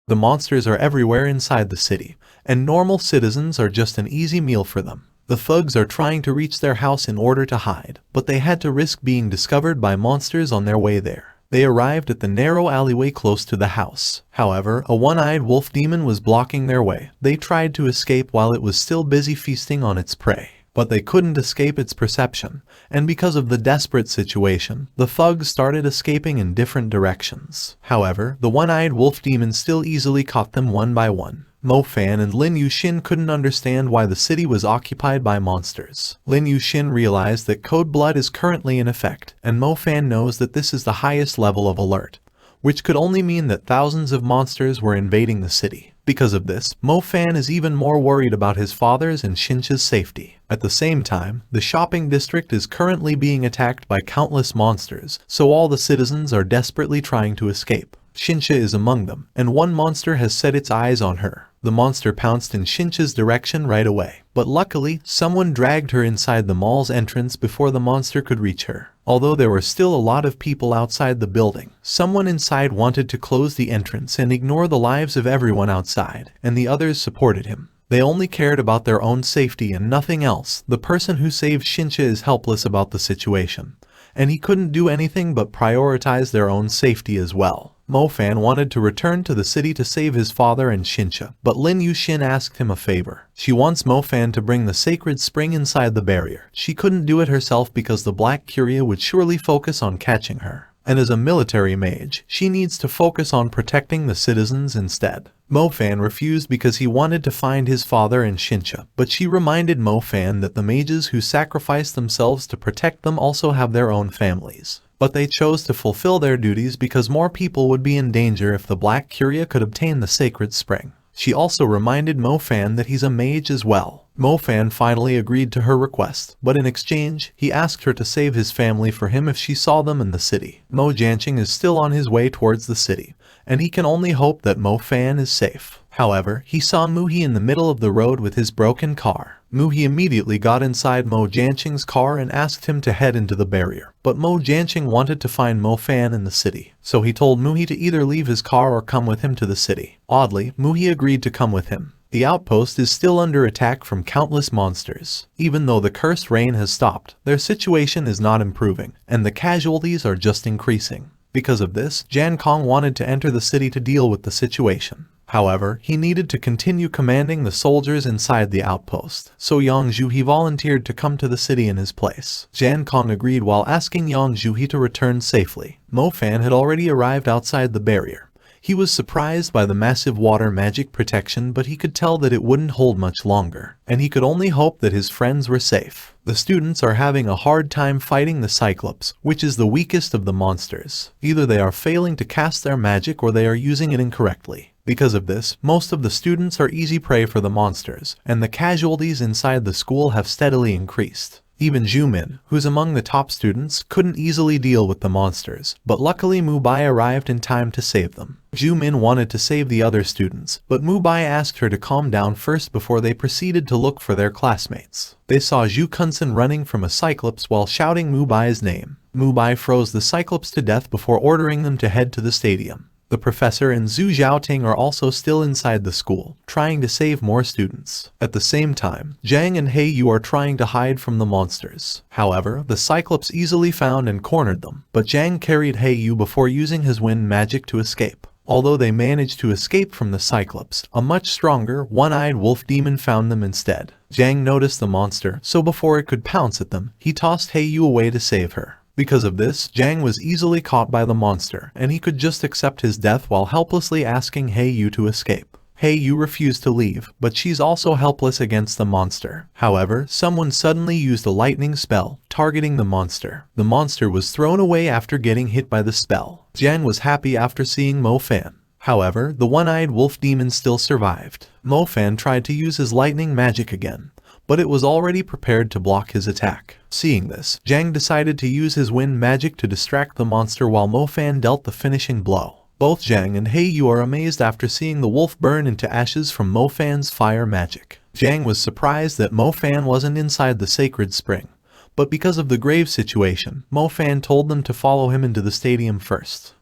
The monsters are everywhere inside the city, and normal citizens are just an easy meal for them. The thugs are trying to reach their house in order to hide, but they had to risk being discovered by monsters on their way there. They arrived at the narrow alleyway close to the house. However, a one-eyed wolf demon was blocking their way. They tried to escape while it was still busy feasting on its prey, but they couldn't escape its perception, and because of the desperate situation, the thugs started escaping in different directions. However, the one-eyed wolf demon still easily caught them one by one. Mo Fan and Lin Yushin couldn't understand why the city was occupied by monsters. Lin Yushin realized that code blood is currently in effect, and Mo Fan knows that this is the highest level of alert, which could only mean that thousands of monsters were invading the city. Because of this, Mo Fan is even more worried about his father's and Shincha's safety. At the same time, the shopping district is currently being attacked by countless monsters, so all the citizens are desperately trying to escape. Shincha is among them, and one monster has set its eyes on her. The monster pounced in Shincha's direction right away, but luckily, someone dragged her inside the mall's entrance before the monster could reach her. Although there were still a lot of people outside the building, someone inside wanted to close the entrance and ignore the lives of everyone outside, and the others supported him. They only cared about their own safety and nothing else. The person who saved Shincha is helpless about the situation, and he couldn't do anything but prioritize their own safety as well. Mo Fan wanted to return to the city to save his father and Shincha, but Lin Yushin asked him a favor. She wants Mo Fan to bring the sacred spring inside the barrier. She couldn't do it herself because the Black Curia would surely focus on catching her. And as a military mage, she needs to focus on protecting the citizens instead. Mo Fan refused because he wanted to find his father and Shincha, but she reminded Mo Fan that the mages who sacrifice themselves to protect them also have their own families. But they chose to fulfill their duties because more people would be in danger if the Black Curia could obtain the sacred spring. She also reminded Mo Fan that he's a mage as well. Mo Fan finally agreed to her request, but in exchange, he asked her to save his family for him if she saw them in the city. Mo Janqing is still on his way towards the city, and he can only hope that Mo Fan is safe. However, he saw Muhi in the middle of the road with his broken car. Muhi immediately got inside Mo Janqing's car and asked him to head into the barrier. But Mo Janqing wanted to find Mo Fan in the city, so he told Muhi to either leave his car or come with him to the city. Oddly, Muhi agreed to come with him. The outpost is still under attack from countless monsters. Even though the cursed rain has stopped, their situation is not improving, and the casualties are just increasing. Because of this, Jan Kong wanted to enter the city to deal with the situation. However, he needed to continue commanding the soldiers inside the outpost, so Yang Zhuhi volunteered to come to the city in his place. Jan Kong agreed while asking Yang Zhuhi to return safely. Mo Fan had already arrived outside the barrier. He was surprised by the massive water magic protection, but he could tell that it wouldn't hold much longer, and he could only hope that his friends were safe. The students are having a hard time fighting the Cyclops, which is the weakest of the monsters. Either they are failing to cast their magic or they are using it incorrectly. Because of this, most of the students are easy prey for the monsters, and the casualties inside the school have steadily increased. Even Zhumin, who's among the top students, couldn't easily deal with the monsters, but luckily Mubai arrived in time to save them. Zhumin wanted to save the other students, but Mubai asked her to calm down first before they proceeded to look for their classmates. They saw Zhu Kunsen running from a Cyclops while shouting Mubai's name. Mubai froze the Cyclops to death before ordering them to head to the stadium. The professor and Zhu Xiaoting are also still inside the school, trying to save more students. At the same time, Zhang and He Yu are trying to hide from the monsters. However, the Cyclops easily found and cornered them, but Zhang carried He Yu before using his wind magic to escape. Although they managed to escape from the Cyclops, a much stronger, one-eyed wolf demon found them instead. Zhang noticed the monster, so before it could pounce at them, he tossed He Yu away to save her. Because of this, Zhang was easily caught by the monster, and he could just accept his death while helplessly asking He Yu to escape. He Yu refused to leave, but she's also helpless against the monster. However, someone suddenly used a lightning spell, targeting the monster. The monster was thrown away after getting hit by the spell. Zhang was happy after seeing Mo Fan. However, the one-eyed wolf demon still survived. Mo Fan tried to use his lightning magic again, but it was already prepared to block his attack. Seeing this, Zhang decided to use his wind magic to distract the monster while Mo Fan dealt the finishing blow. Both Zhang and He Yu are amazed after seeing the wolf burn into ashes from Mo Fan's fire magic. Zhang was surprised that Mo Fan wasn't inside the sacred spring, but because of the grave situation, Mo Fan told them to follow him into the stadium first.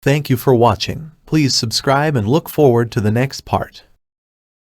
Thank you for watching. Please subscribe and look forward to the next part.